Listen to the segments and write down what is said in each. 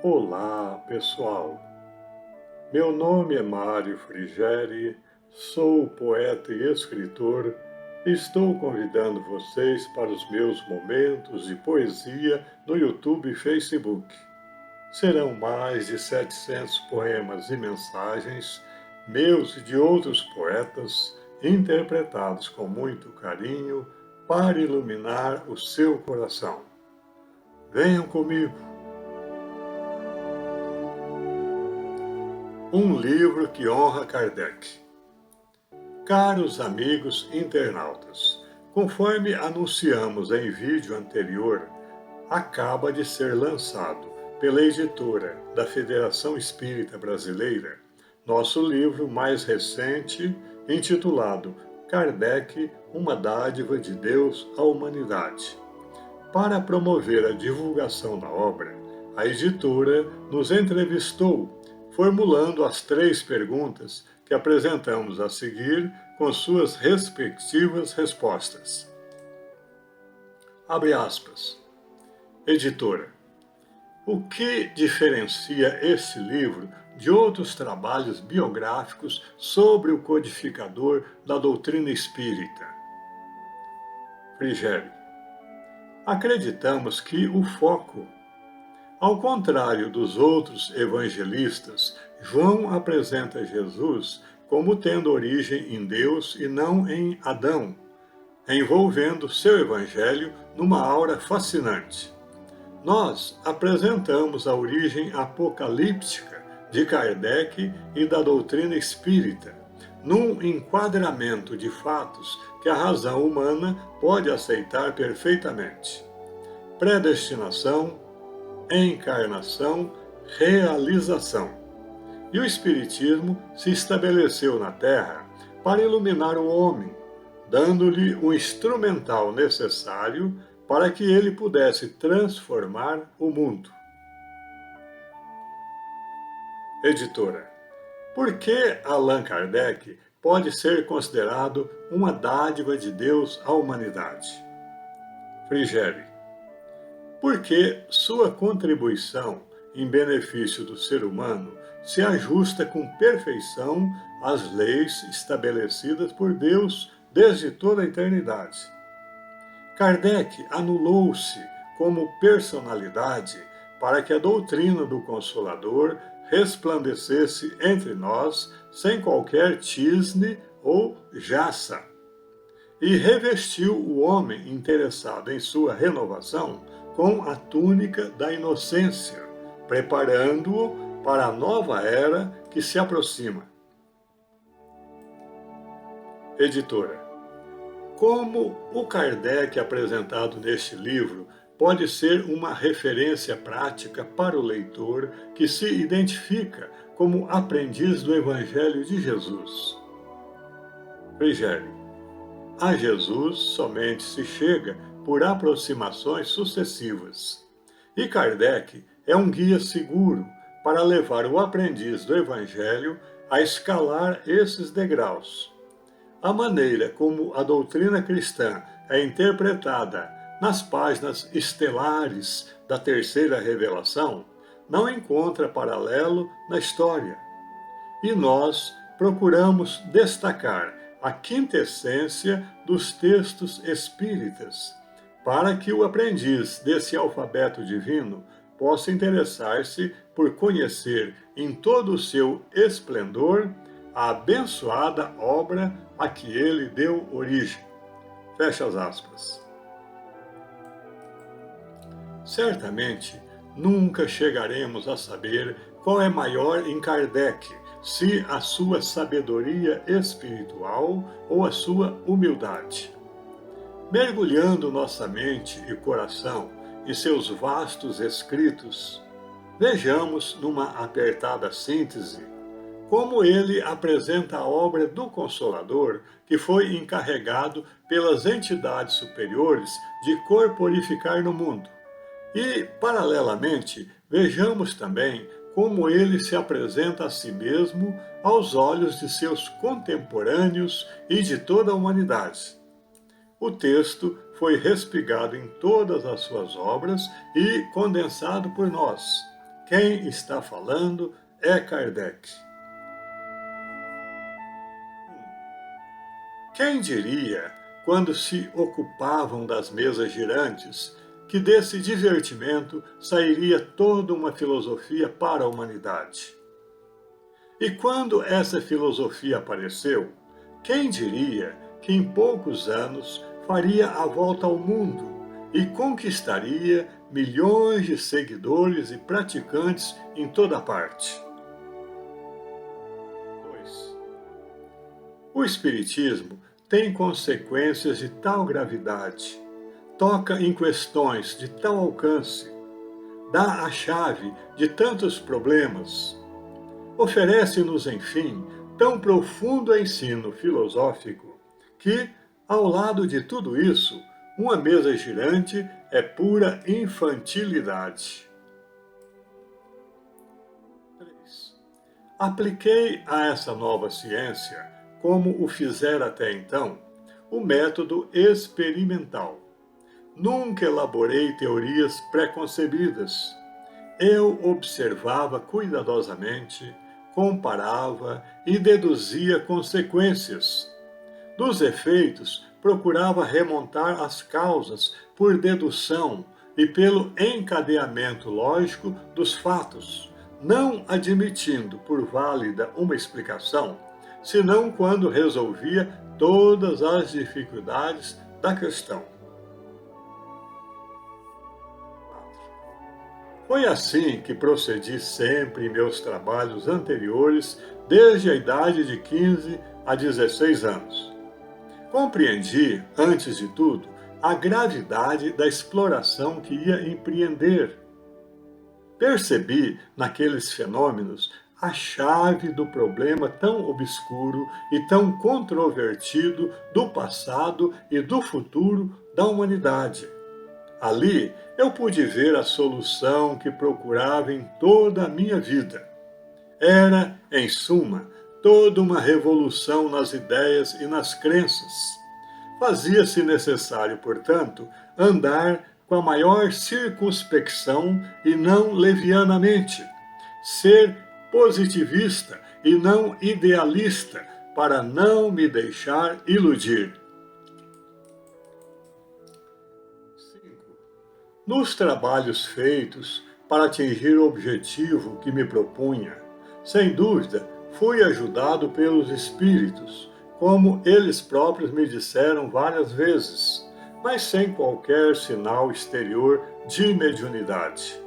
Olá, pessoal. Meu nome é Mário Frigeri, sou poeta e escritor e estou convidando vocês para os meus momentos de poesia no YouTube e Facebook. Serão mais de 700 poemas e mensagens, meus e de outros poetas, interpretados com muito carinho para iluminar o seu coração. Venham comigo! Um livro que honra Kardec. Caros amigos internautas, conforme anunciamos em vídeo anterior, acaba de ser lançado pela editora da Federação Espírita Brasileira nosso livro mais recente, intitulado Kardec, uma dádiva de Deus à humanidade. Para promover a divulgação da obra, a editora nos entrevistou formulando as 3 perguntas que apresentamos a seguir com suas respectivas respostas. Abre aspas. Editora, o que diferencia esse livro de outros trabalhos biográficos sobre o codificador da doutrina espírita? Frigério, acreditamos que o foco. Ao contrário dos outros evangelistas, João apresenta Jesus como tendo origem em Deus e não em Adão, envolvendo seu evangelho numa aura fascinante. Nós apresentamos a origem apocalíptica de Kardec e da doutrina espírita, num enquadramento de fatos que a razão humana pode aceitar perfeitamente. Predestinação, encarnação, realização. E o Espiritismo se estabeleceu na Terra para iluminar o homem, dando-lhe o instrumental necessário para que ele pudesse transformar o mundo. Editora, por que Allan Kardec pode ser considerado uma dádiva de Deus à humanidade? Frigério, porque sua contribuição em benefício do ser humano se ajusta com perfeição às leis estabelecidas por Deus desde toda a eternidade. Kardec anulou-se como personalidade para que a doutrina do Consolador resplandecesse entre nós sem qualquer tisne ou jaça, e revestiu o homem interessado em sua renovação com a túnica da inocência, preparando-o para a nova era que se aproxima. Editora, como o Kardec apresentado neste livro pode ser uma referência prática para o leitor que se identifica como aprendiz do Evangelho de Jesus? Frigério, a Jesus somente se chega por aproximações sucessivas. E Kardec é um guia seguro para levar o aprendiz do Evangelho a escalar esses degraus. A maneira como a doutrina cristã é interpretada nas páginas estelares da terceira revelação não encontra paralelo na história. E nós procuramos destacar a quintessência dos textos espíritas, para que o aprendiz desse alfabeto divino possa interessar-se por conhecer em todo o seu esplendor a abençoada obra a que ele deu origem. Fecha as aspas. Certamente, nunca chegaremos a saber qual é maior em Kardec, se a sua sabedoria espiritual ou a sua humildade. Mergulhando nossa mente e coração em seus vastos escritos, vejamos numa apertada síntese como ele apresenta a obra do Consolador que foi encarregado pelas entidades superiores de corporificar no mundo. E, paralelamente, vejamos também como ele se apresenta a si mesmo aos olhos de seus contemporâneos e de toda a humanidade. O texto foi respigado em todas as suas obras e condensado por nós, Quem está falando é Kardec. Quem diria, quando se ocupavam das mesas girantes, que desse divertimento sairia toda uma filosofia para a humanidade? E quando essa filosofia apareceu, quem diria que em poucos anos faria a volta ao mundo e conquistaria milhões de seguidores e praticantes em toda parte? 2. O Espiritismo tem consequências de tal gravidade, toca em questões de tal alcance, dá a chave de tantos problemas, oferece-nos, enfim, tão profundo ensino filosófico que, ao lado de tudo isso, uma mesa girante é pura infantilidade. 3. Apliquei a essa nova ciência, como o fizera até então, o método experimental. Nunca elaborei teorias preconcebidas. Eu observava cuidadosamente, comparava e deduzia consequências. Dos efeitos, procurava remontar as causas por dedução e pelo encadeamento lógico dos fatos, não admitindo por válida uma explicação, senão quando resolvia todas as dificuldades da questão. Foi assim que procedi sempre em meus trabalhos anteriores, desde a idade de 15 a 16 anos. Compreendi, antes de tudo, a gravidade da exploração que ia empreender. Percebi naqueles fenômenos a chave do problema tão obscuro e tão controvertido do passado e do futuro da humanidade. Ali eu pude ver a solução que procurava em toda a minha vida. Era, em suma, toda uma revolução nas ideias e nas crenças. Fazia-se necessário, portanto, andar com a maior circunspecção e não levianamente, ser positivista e não idealista, para não me deixar iludir. 5. Nos trabalhos feitos para atingir o objetivo que me propunha, sem dúvida, fui ajudado pelos espíritos, como eles próprios me disseram várias vezes, mas sem qualquer sinal exterior de mediunidade.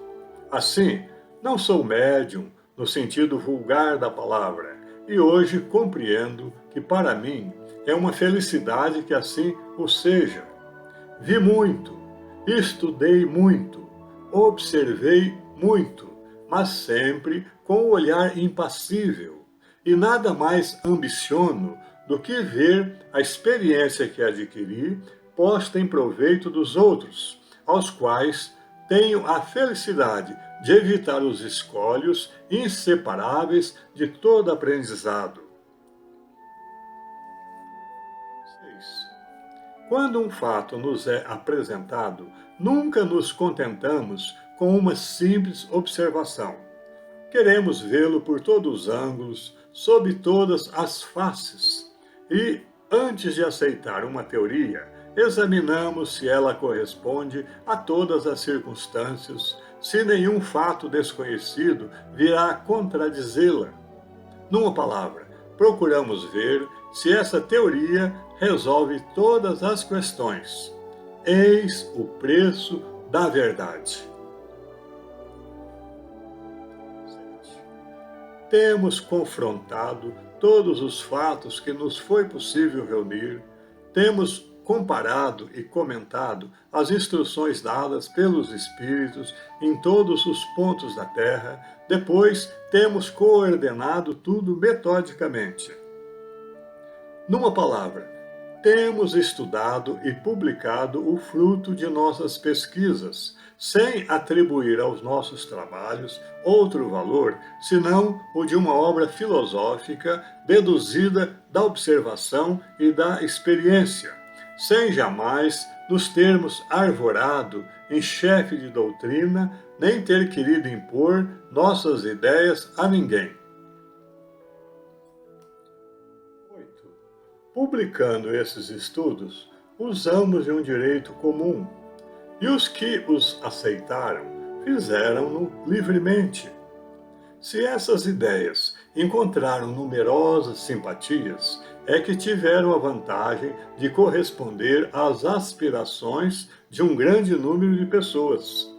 Assim, não sou médium no sentido vulgar da palavra, e hoje compreendo que para mim é uma felicidade que assim o seja. Vi muito, estudei muito, observei muito, mas sempre com o olhar impassível, e nada mais ambiciono do que ver a experiência que adquiri posta em proveito dos outros, aos quais tenho a felicidade de evitar os escolhos inseparáveis de todo aprendizado. 6. Quando um fato nos é apresentado, nunca nos contentamos com uma simples observação. Queremos vê-lo por todos os ângulos, sob todas as faces. E, antes de aceitar uma teoria, examinamos se ela corresponde a todas as circunstâncias, se nenhum fato desconhecido virá contradizê-la. Numa palavra, procuramos ver se essa teoria resolve todas as questões. Eis o preço da verdade. 7. Temos confrontado todos os fatos que nos foi possível reunir, temos comparado e comentado as instruções dadas pelos Espíritos em todos os pontos da Terra, depois temos coordenado tudo metodicamente. Numa palavra, temos estudado e publicado o fruto de nossas pesquisas, sem atribuir aos nossos trabalhos outro valor, senão o de uma obra filosófica deduzida da observação e da experiência, sem jamais nos termos arvorado em chefe de doutrina, nem ter querido impor nossas ideias a ninguém. 8. Publicando esses estudos, usamos de um direito comum, e os que os aceitaram fizeram-no livremente. Se essas ideias encontraram numerosas simpatias, é que tiveram a vantagem de corresponder às aspirações de um grande número de pessoas.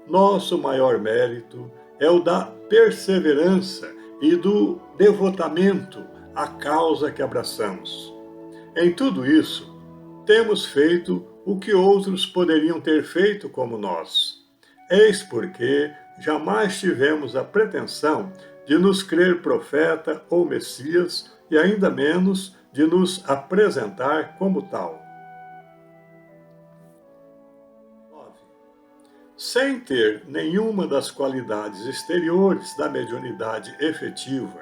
Nosso maior mérito é o da perseverança e do devotamento à causa que abraçamos. Em tudo isso, temos feito o que outros poderiam ter feito como nós. Eis porque jamais tivemos a pretensão de nos crer profeta ou Messias e ainda menos de nos apresentar como tal. 9. Sem ter nenhuma das qualidades exteriores da mediunidade efetiva,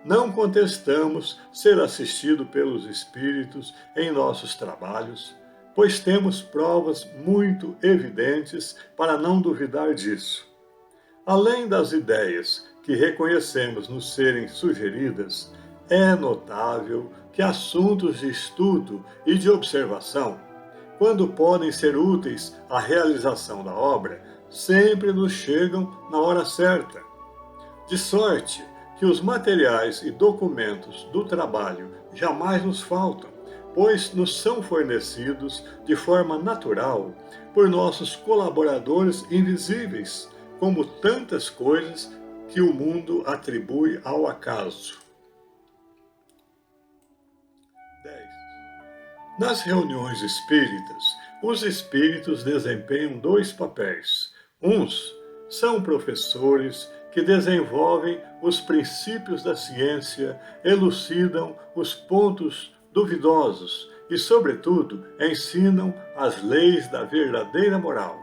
não contestamos ser assistido pelos Espíritos em nossos trabalhos, pois temos provas muito evidentes para não duvidar disso. Além das ideias que reconhecemos nos serem sugeridas, é notável que assuntos de estudo e de observação, quando podem ser úteis à realização da obra, sempre nos chegam na hora certa. De sorte que os materiais e documentos do trabalho jamais nos faltam, pois nos são fornecidos de forma natural por nossos colaboradores invisíveis, como tantas coisas que o mundo atribui ao acaso. 10. Nas reuniões espíritas, os espíritos desempenham dois papéis. Uns são professores que desenvolvem os princípios da ciência, elucidam os pontos duvidosos e, sobretudo, ensinam as leis da verdadeira moral.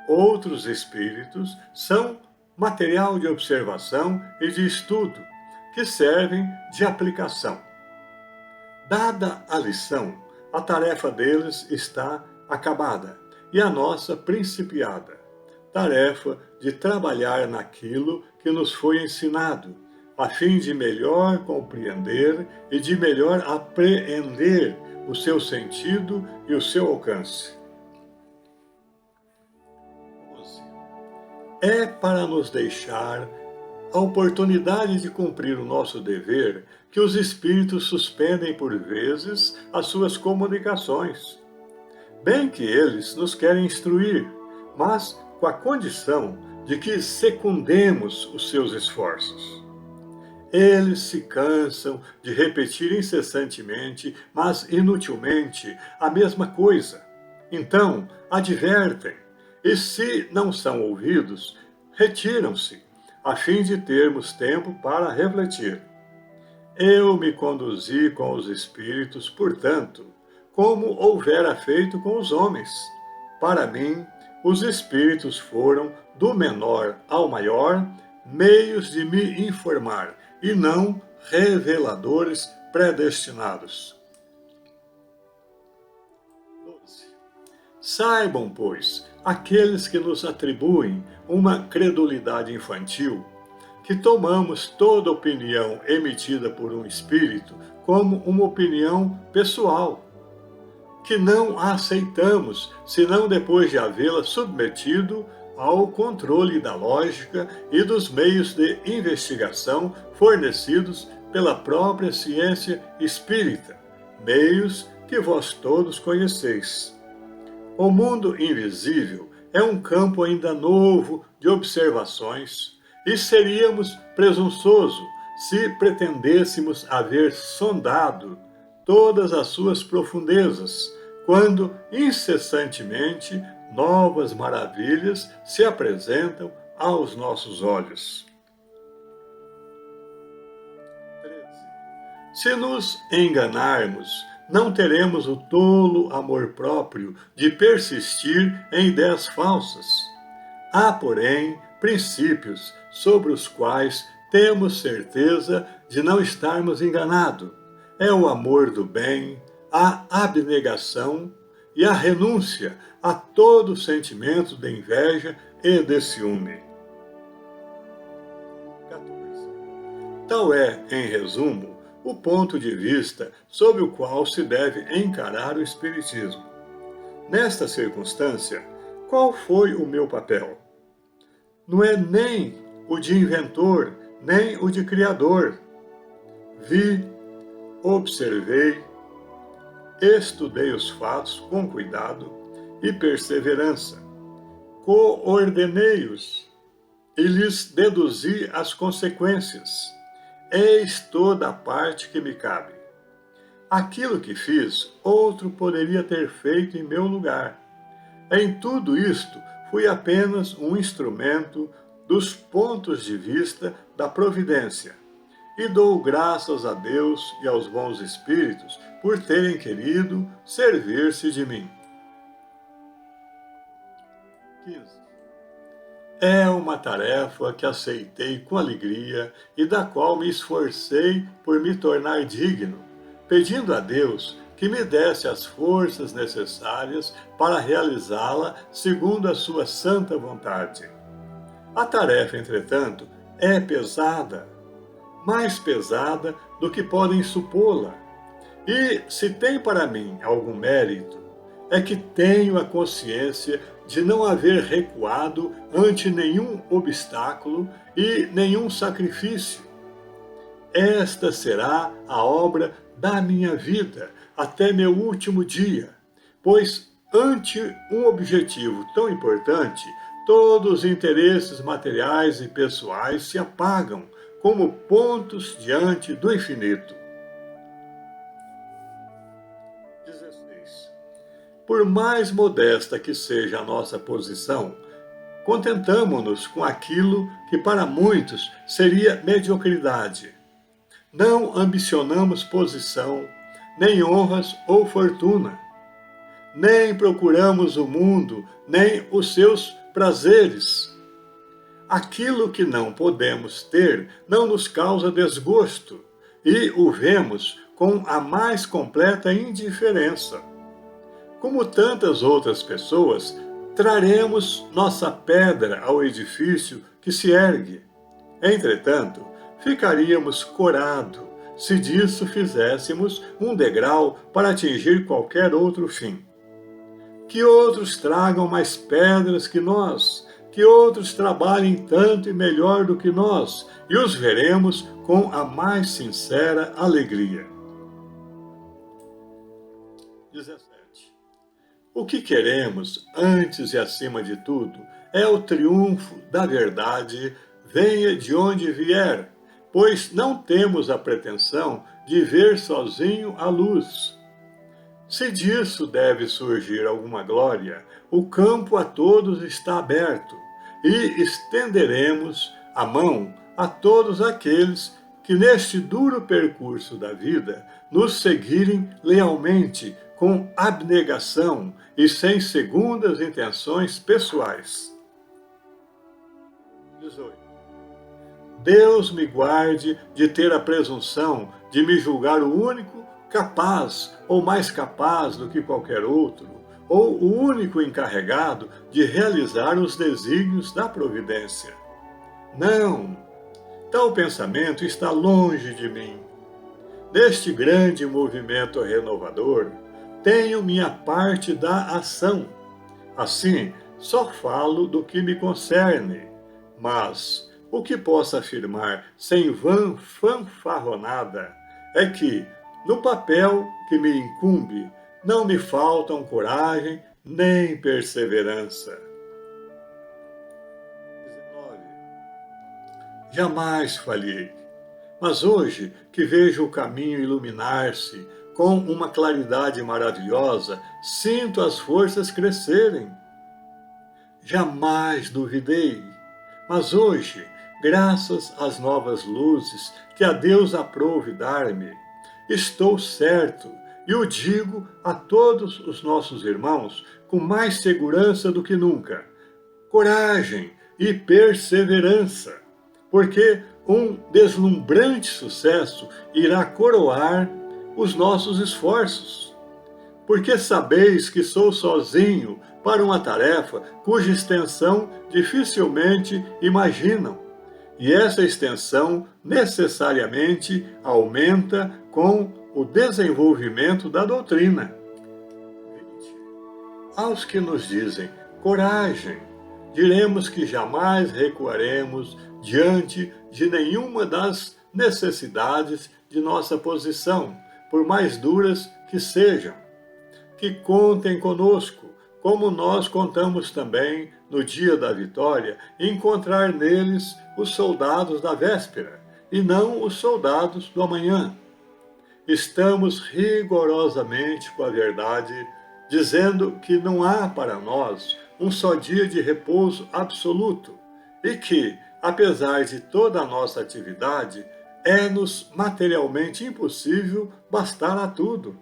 Outros espíritos são material de observação e de estudo, que servem de aplicação. Dada a lição, a tarefa deles está acabada e a nossa principiada. Tarefa de trabalhar naquilo que nos foi ensinado, a fim de melhor compreender e de melhor apreender o seu sentido e o seu alcance. 11. É para nos deixar a oportunidade de cumprir o nosso dever que os espíritos suspendem por vezes as suas comunicações. Bem que eles nos querem instruir, mas com a condição de que secundemos os seus esforços. Eles se cansam de repetir incessantemente, mas inutilmente, a mesma coisa. Então, advertem, e se não são ouvidos, retiram-se, a fim de termos tempo para refletir. Eu me conduzi com os espíritos, portanto, como houvera feito com os homens. Para mim, os espíritos foram, do menor ao maior, meios de me informar, e não reveladores predestinados. 12. Saibam, pois, aqueles que nos atribuem uma credulidade infantil, que tomamos toda opinião emitida por um espírito como uma opinião pessoal, que não a aceitamos senão depois de havê-la submetido ao controle da lógica e dos meios de investigação fornecidos pela própria ciência espírita, meios que vós todos conheceis. O mundo invisível é um campo ainda novo de observações, e seríamos presunçosos se pretendêssemos haver sondado todas as suas profundezas, quando incessantemente novas maravilhas se apresentam aos nossos olhos. 13. Se nos enganarmos, não teremos o tolo amor próprio de persistir em ideias falsas. Há, porém, princípios sobre os quais temos certeza de não estarmos enganados. É o amor do bem, a abnegação e a renúncia a todo sentimento de inveja e de ciúme. 14. Tal é, em resumo, o ponto de vista sob o qual se deve encarar o Espiritismo. Nesta circunstância, qual foi o meu papel? Não é nem o de inventor, nem o de criador. Vi, observei, estudei os fatos com cuidado e perseverança, coordenei-os e lhes deduzi as consequências. Eis toda a parte que me cabe. Aquilo que fiz, outro poderia ter feito em meu lugar. Em tudo isto, fui apenas um instrumento dos pontos de vista da providência. E dou graças a Deus e aos bons espíritos por terem querido servir-se de mim. 15. É uma tarefa que aceitei com alegria e da qual me esforcei por me tornar digno, pedindo a Deus que me desse as forças necessárias para realizá-la segundo a sua santa vontade. A tarefa, entretanto, é pesada, mais pesada do que podem supô-la. E, se tem para mim algum mérito, é que tenho a consciência de não haver recuado ante nenhum obstáculo e nenhum sacrifício. Esta será a obra da minha vida até meu último dia, pois ante um objetivo tão importante, todos os interesses materiais e pessoais se apagam como pontos diante do infinito. 16. Por mais modesta que seja a nossa posição, contentamo-nos com aquilo que para muitos seria mediocridade. Não ambicionamos posição, nem honras ou fortuna. Nem procuramos o mundo, nem os seus prazeres. Aquilo que não podemos ter não nos causa desgosto e o vemos com a mais completa indiferença. Como tantas outras pessoas, traremos nossa pedra ao edifício que se ergue. Entretanto, ficaríamos corado se disso fizéssemos um degrau para atingir qualquer outro fim. Que outros tragam mais pedras que nós, que outros trabalhem tanto e melhor do que nós, e os veremos com a mais sincera alegria. 17. O que queremos, antes e acima de tudo, é o triunfo da verdade, venha de onde vier, pois não temos a pretensão de ver sozinho a luz. Se disso deve surgir alguma glória, o campo a todos está aberto, e estenderemos a mão a todos aqueles que neste duro percurso da vida nos seguirem lealmente, com abnegação e sem segundas intenções pessoais. 18. Deus me guarde de ter a presunção de me julgar o único capaz ou mais capaz do que qualquer outro, ou o único encarregado de realizar os desígnios da providência. Não! Tal pensamento está longe de mim. Neste grande movimento renovador, tenho minha parte da ação. Assim, só falo do que me concerne, mas o que posso afirmar sem vã fanfarronada é que, no papel que me incumbe, não me faltam coragem nem perseverança. 19. Jamais falhei, mas hoje que vejo o caminho iluminar-se com uma claridade maravilhosa, sinto as forças crescerem. Jamais duvidei, mas hoje, graças às novas luzes que a Deus aprouve dar-me, estou certo, e o digo a todos os nossos irmãos com mais segurança do que nunca: coragem e perseverança, porque um deslumbrante sucesso irá coroar os nossos esforços. Porque sabeis que sou sozinho para uma tarefa cuja extensão dificilmente imaginam. E essa extensão necessariamente aumenta com o desenvolvimento da doutrina. 20. Aos que nos dizem, coragem, diremos que jamais recuaremos diante de nenhuma das necessidades de nossa posição, por mais duras que sejam. Que contem conosco, como nós contamos também no dia da vitória, encontrar neles os soldados da véspera, e não os soldados do amanhã. Estamos rigorosamente com a verdade, dizendo que não há para nós um só dia de repouso absoluto, e que, apesar de toda a nossa atividade, é-nos materialmente impossível bastar a tudo.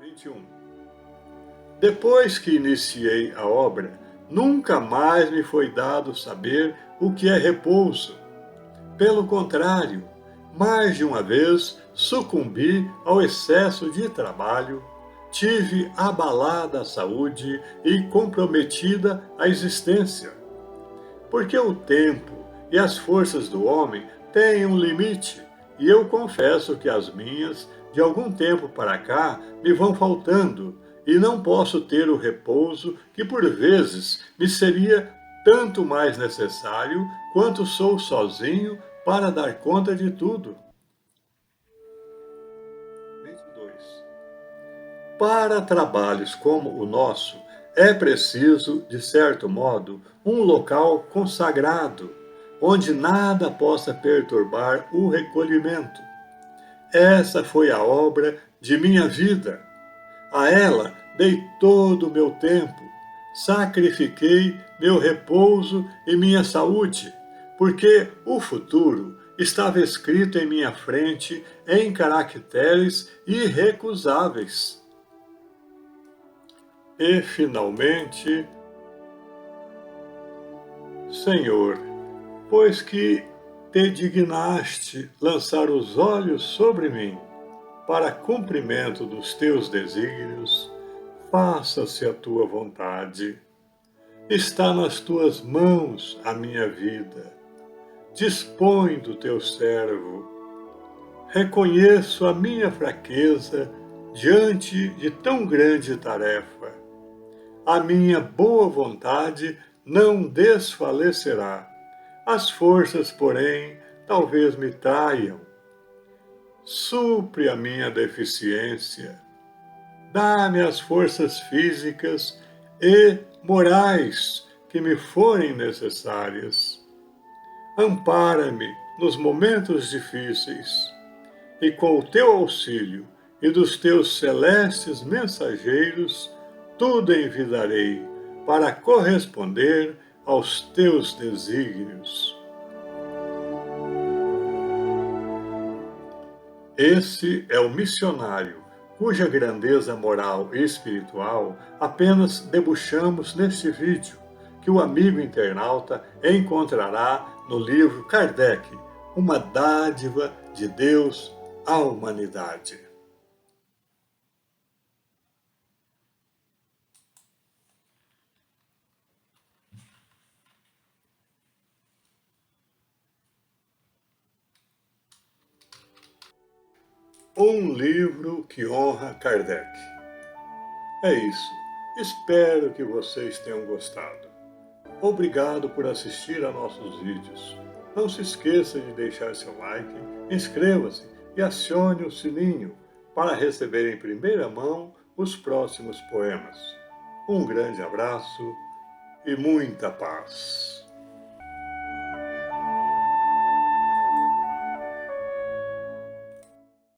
21. Depois que iniciei a obra, nunca mais me foi dado saber o que é repouso. Pelo contrário, mais de uma vez sucumbi ao excesso de trabalho, tive abalada a saúde e comprometida a existência. Porque o tempo e as forças do homem têm um limite, e eu confesso que as minhas, de algum tempo para cá, me vão faltando, e não posso ter o repouso que por vezes me seria tanto mais necessário quanto sou sozinho para dar conta de tudo. 22. Para trabalhos como o nosso, é preciso, de certo modo, um local consagrado, onde nada possa perturbar o recolhimento. Essa foi a obra de minha vida. A ela dei todo o meu tempo, sacrifiquei meu repouso e minha saúde, porque o futuro estava escrito em minha frente em caracteres irrecusáveis. E, finalmente, Senhor, pois que te dignaste lançar os olhos sobre mim, para cumprimento dos teus desígnios, faça-se a tua vontade. Está nas tuas mãos a minha vida. Dispõe do teu servo. Reconheço a minha fraqueza diante de tão grande tarefa. A minha boa vontade não desfalecerá. As forças, porém, talvez me traiam. Supre a minha deficiência. Dá-me as forças físicas e morais que me forem necessárias. Ampara-me nos momentos difíceis, e com o teu auxílio e dos teus celestes mensageiros, tudo envidarei para corresponder aos teus desígnios. Esse é o missionário, cuja grandeza moral e espiritual apenas debuxamos neste vídeo, que o amigo internauta encontrará no livro Kardec, uma dádiva de Deus à humanidade. Um livro que honra Kardec. É isso. Espero que vocês tenham gostado. Obrigado por assistir a nossos vídeos. Não se esqueça de deixar seu like, inscreva-se e acione o sininho para receber em primeira mão os próximos poemas. Um grande abraço e muita paz.